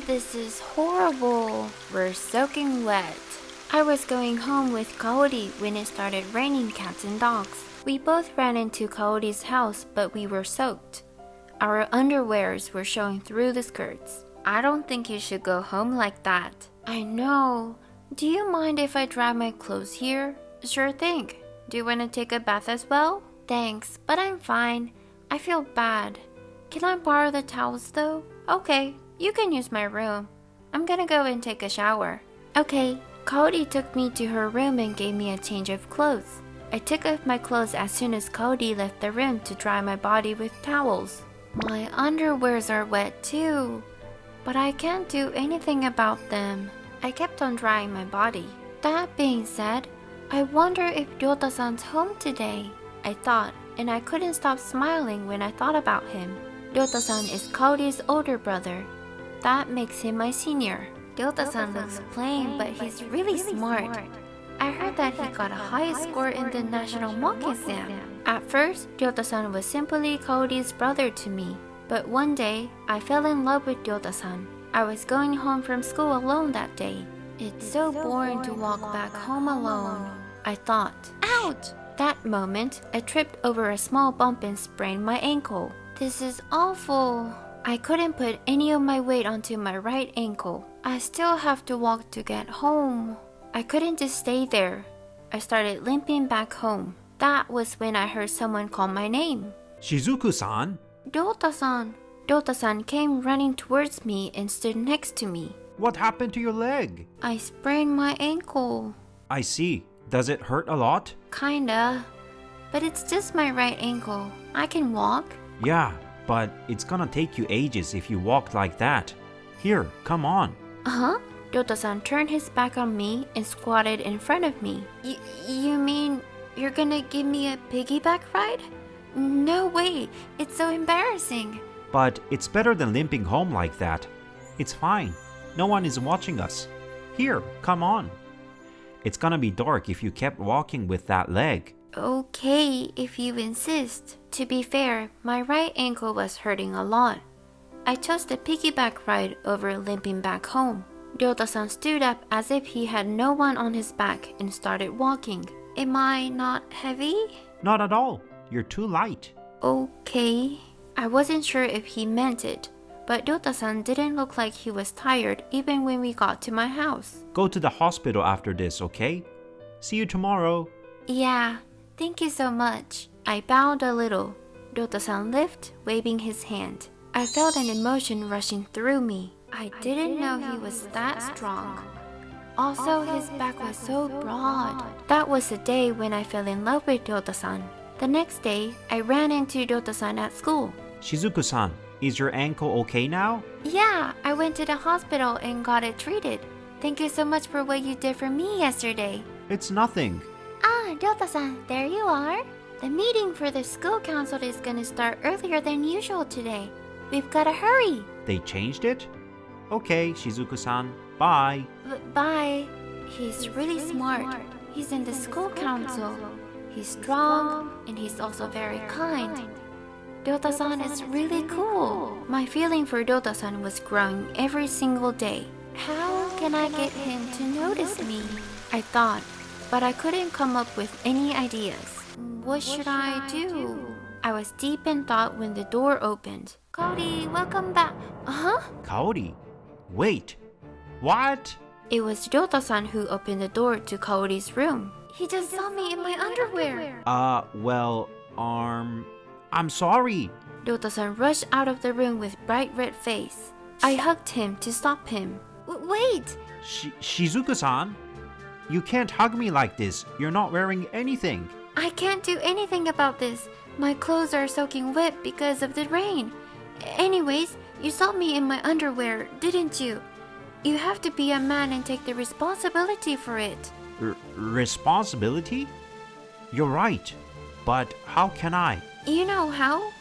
This is horrible. We're soaking wet. I was going home with Kaori when it started raining cats and dogs. We both ran into Kaori's house, but we were soaked. Our underwears were showing through the skirts. I don't think you should go home like that. I know. Do you mind if I dry my clothes here? Sure thing. Do you want to take a bath as well? Thanks, but I'm fine. I feel bad. Can I borrow the towels though? Okay, you can use my room. I'm gonna go and take a shower. Okay, Kaori took me to her room and gave me a change of clothes. I took off my clothes as soon as Kaori left the room to dry my body with towels. My underwears are wet too, but I can't do anything about them. I kept on drying my body. That being said, I wonder if Ryota-san's home today. I thought, and I couldn't stop smiling when I thought about him. Ryota-san is Kaori's older brother. That makes him my senior. Ryota-san looks plain, but he's really smart. I heard that he got a high score in the national mock exam. At first, Ryota-san was simply Kaori's brother to me. But one day, I fell in love with Ryota-san. I was going home from school alone that day. It's so boring to walk back home alone, I thought. Ouch! That moment, I tripped over a small bump and sprained my ankle. This is awful. I couldn't put any of my weight onto my right ankle. I still have to walk to get home. I couldn't just stay there. I started limping back home. That was when I heard someone call my name. Shizuku-san? Ryota-san. Ryota-san came running towards me and stood next to me. What happened to your leg? I sprained my ankle. I see. Does it hurt a lot? Kinda. But it's just my right ankle. I can walk. Yeah, but it's gonna take you ages if you walk like that. Here, come on. Uh-huh. Ryota-san turned his back on me and squatted in front of me. You mean you're gonna give me a piggyback ride? No way. It's so embarrassing. But it's better than limping home like that. It's fine. No one is watching us. Here, come on. It's gonna be dark if you kept walking with that leg. Okay, if you insist. To be fair, my right ankle was hurting a lot. I chose the piggyback ride over limping back home. Ryota-san stood up as if he had no one on his back and started walking. Am I not heavy? Not at all. You're too light. Okay. I wasn't sure if he meant it, but Ryota-san didn't look like he was tired even when we got to my house. Go to the hospital after this, okay? See you tomorrow. Yeah, thank you so much. I bowed a little. Ryota-san lifted, waving his hand. I felt an emotion rushing through me. I didn't know he was that strong. Also, his back was so broad. That was the day when I fell in love with Ryota-san. The next day, I ran into Ryota-san at school. Shizuku-san, is your ankle okay now? Yeah, I went to the hospital and got it treated. Thank you so much for what you did for me yesterday. It's nothing. Ah, Ryota-san, there you are. The meeting for the school council is gonna start earlier than usual today. We've gotta hurry. They changed it? Okay, Shizuku-san. Bye. Bye. He's really smart. He's in the school council. He's strong and he's also very kind. Ryota-san is really cool. My feeling for Ryota-san was growing every single day. How can I get him to notice me? I thought, but I couldn't come up with any ideas. What should I do? I was deep in thought when the door opened. Kaori, welcome back. Uh-huh? Kaori? Wait. What? It was Ryota-san who opened the door to Kaori's room. He just saw me in my underwear. I'm sorry. Ryota-san rushed out of the room with bright red face. I hugged him to stop him. Wait! Shizuku-san? You can't hug me like this. You're not wearing anything. I can't do anything about this. My clothes are soaking wet because of the rain. Anyways, you saw me in my underwear, didn't you? You have to be a man and take the responsibility for it. Responsibility? You're right. But how can I? You know how?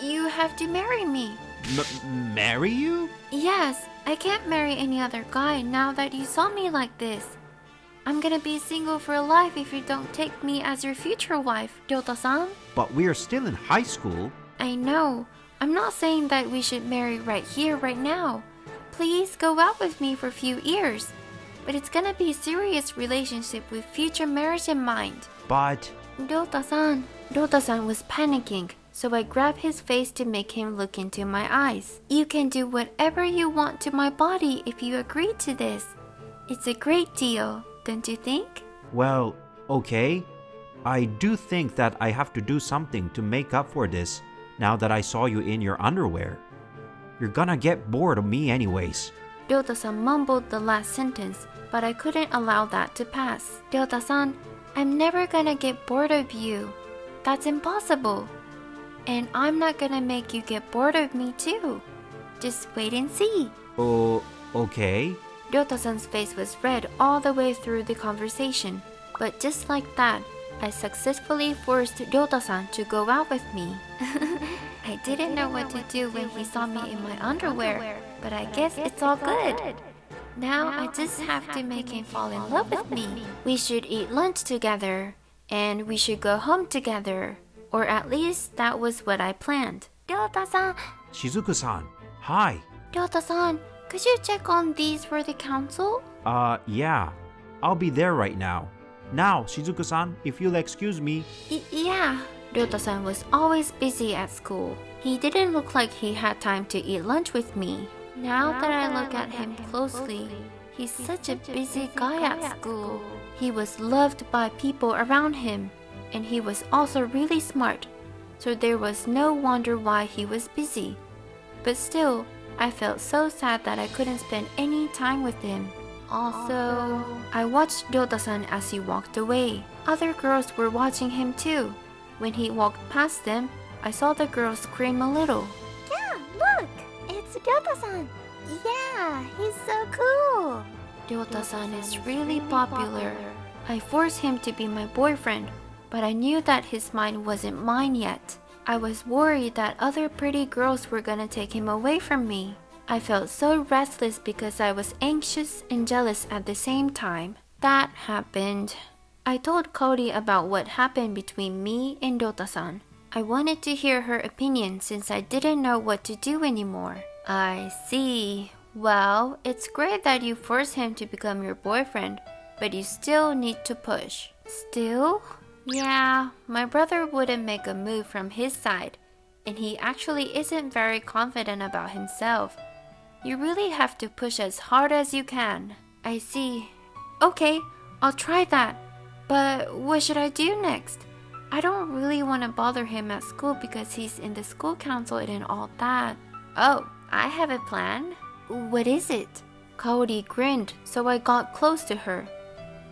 You have to marry me. Marry you? Yes, I can't marry any other guy now that you saw me like this. I'm gonna be single for life if you don't take me as your future wife, Ryota-san. But we're still in high school. I know. I'm not saying that we should marry right here, right now. please go out with me for a few years. But it's gonna be a serious relationship with future marriage in mind. But... Ryota-san was panicking, so I grabbed his face to make him look into my eyes. You can do whatever you want to my body if you agree to this. It's a great deal, don't you think? Well, okay. I do think that I have to do something to make up for this now that I saw you in your underwear. You're gonna get bored of me anyways. Ryota-san mumbled the last sentence, but I couldn't allow that to pass. Ryota-san, I'm never gonna get bored of you. That's impossible. And I'm not gonna make you get bored of me too. Just wait and see. Oh, okay. Ryota-san's face was red all the way through the conversation. But just like that, I successfully forced Ryota-san to go out with me. I didn't know what to do when he saw me in my underwear, but I guess it's all good. Now I just have to make him fall in love with me. We should eat lunch together, and we should go home together. Or at least that was what I planned. Ryota-san! Shizuku-san, hi. Ryota-san, could you check on these for the council? Yeah. I'll be there right now. Now, Shizuku-san, if you'll excuse me. Yeah. Ryota-san was always busy at school. He didn't look like he had time to eat lunch with me. Now that I look at him closely, he's such a busy guy at school. He was loved by people around him, and he was also really smart, so there was no wonder why he was busy. But still, I felt so sad that I couldn't spend any time with him. Also, I watched Ryota-san as he walked away. Other girls were watching him too. When he walked past them, I saw the girls scream a little. Yeah, look! It's Ryota-san! Yeah, he's so cool! Ryota-san is really popular. I forced him to be my boyfriend, but I knew that his mind wasn't mine yet. I was worried that other pretty girls were gonna take him away from me. I felt so restless because I was anxious and jealous at the same time. That happened. I told Cody about what happened between me and Ryota-san. I wanted to hear her opinion since I didn't know what to do anymore. I see. Well, it's great that you forced him to become your boyfriend, but you still need to push. Still? Yeah, my brother wouldn't make a move from his side, and he actually isn't very confident about himself. You really have to push as hard as you can. I see. Okay, I'll try that. But what should I do next? I don't really want to bother him at school because he's in the school council and all that. Oh, I have a plan. What is it? Kaori grinned, so I got close to her.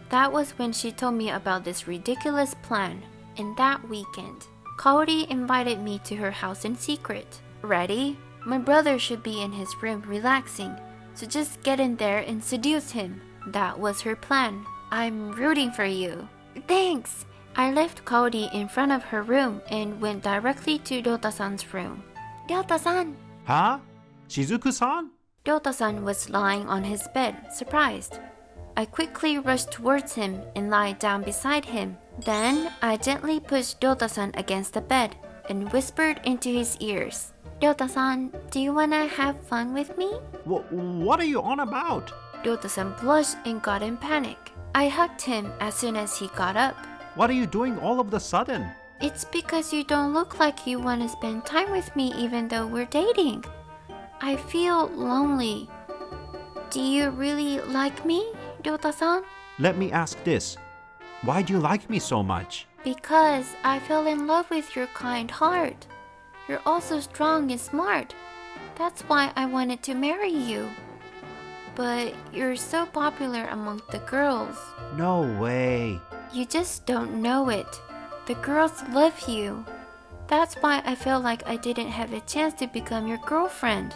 That was when she told me about this ridiculous plan. And that weekend, Kaori invited me to her house in secret. Ready? My brother should be in his room relaxing, so just get in there and seduce him. That was her plan. I'm rooting for you. Thanks! I left Kaori in front of her room and went directly to Ryota-san's room. Ryota-san! Huh? Shizuku-san? Ryota-san was lying on his bed, surprised. I quickly rushed towards him and lied down beside him. Then, I gently pushed Ryota-san against the bed and whispered into his ears. Ryota-san, do you wanna have fun with me? What are you on about? Ryota-san blushed and got in panic. I hugged him as soon as he got up. What are you doing all of the sudden? It's because you don't look like you want to spend time with me even though we're dating. I feel lonely. Do you really like me, Ryota-san? Let me ask this. Why do you like me so much? Because I fell in love with your kind heart. You're also strong and smart. That's why I wanted to marry you. But you're so popular among the girls. No way. You just don't know it. The girls love you. That's why I felt like I didn't have a chance to become your girlfriend.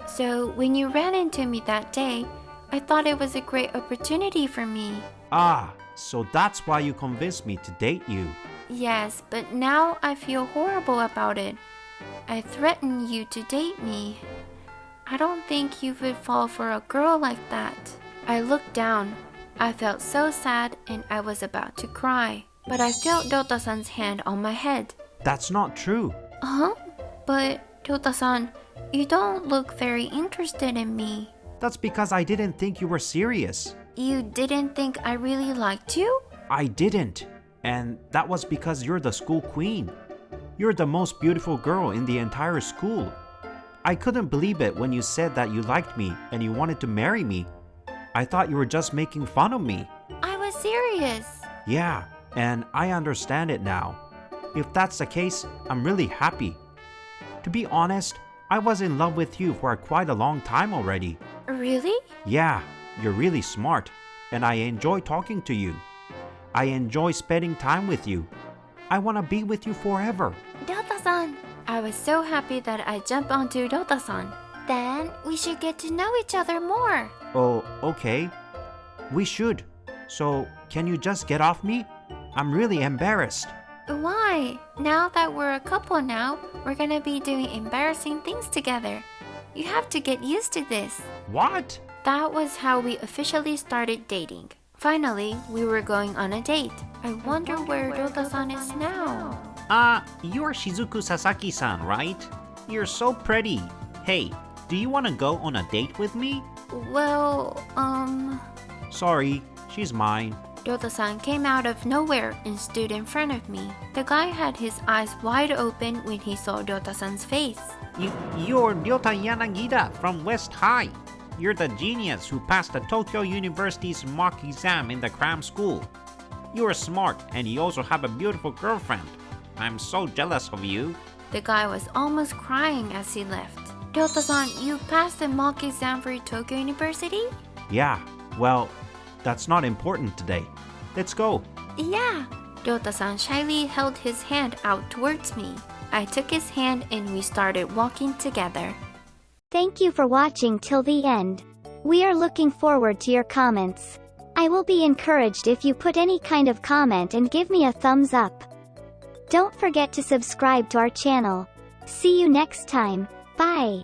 So when you ran into me that day, I thought it was a great opportunity for me. Ah, so that's why you convinced me to date you. Yes, but now I feel horrible about it. I threatened you to date me. I don't think you would fall for a girl like that. I looked down. I felt so sad and I was about to cry. But I felt Ryota-san's hand on my head. That's not true. Huh? But Ryota-san, You don't look very interested in me. That's because I didn't think you were serious. You didn't think I really liked you? I didn't. And that was because you're the school queen. You're the most beautiful girl in the entire school. I couldn't believe it when you said that you liked me and you wanted to marry me. I thought you were just making fun of me. I was serious. Yeah, and I understand it now. If that's the case, I'm really happy. To be honest, I was in love with you for quite a long time already. Really? Yeah, you're really smart, and I enjoy talking to you. I enjoy spending time with you. I want to be with you forever. Ryota-san, I was so happy that I jumped onto Ryota-san. then we should get to know each other more. Oh, okay. We should. So, can you just get off me? I'm really embarrassed. Why? Now that we're a couple now, we're gonna be doing embarrassing things together. You have to get used to this. What? That was how we officially started dating. Finally, we were going on a date. I wonder where Ryota-san is now. You're Shizuku Sasaki-san, right? You're so pretty. Hey, do you want to go on a date with me? Well, Sorry, she's mine. Ryota-san came out of nowhere and stood in front of me. The guy had his eyes wide open when he saw Ryota-san's face. You're Ryota Yanagida from West High. You're the genius who passed the Tokyo University's mock exam in the cram school. You're smart and you also have a beautiful girlfriend. I'm so jealous of you. The guy was almost crying as he left. Ryota-san, you passed the mock exam for Tokyo University? Yeah, well, that's not important today. Let's go. Yeah. Ryota-san shyly held his hand out towards me. I took his hand and we started walking together. Thank you for watching till the end. We are looking forward to your comments. I will be encouraged if you put any kind of comment and give me a thumbs up. Don't forget to subscribe to our channel. See you next time. Bye.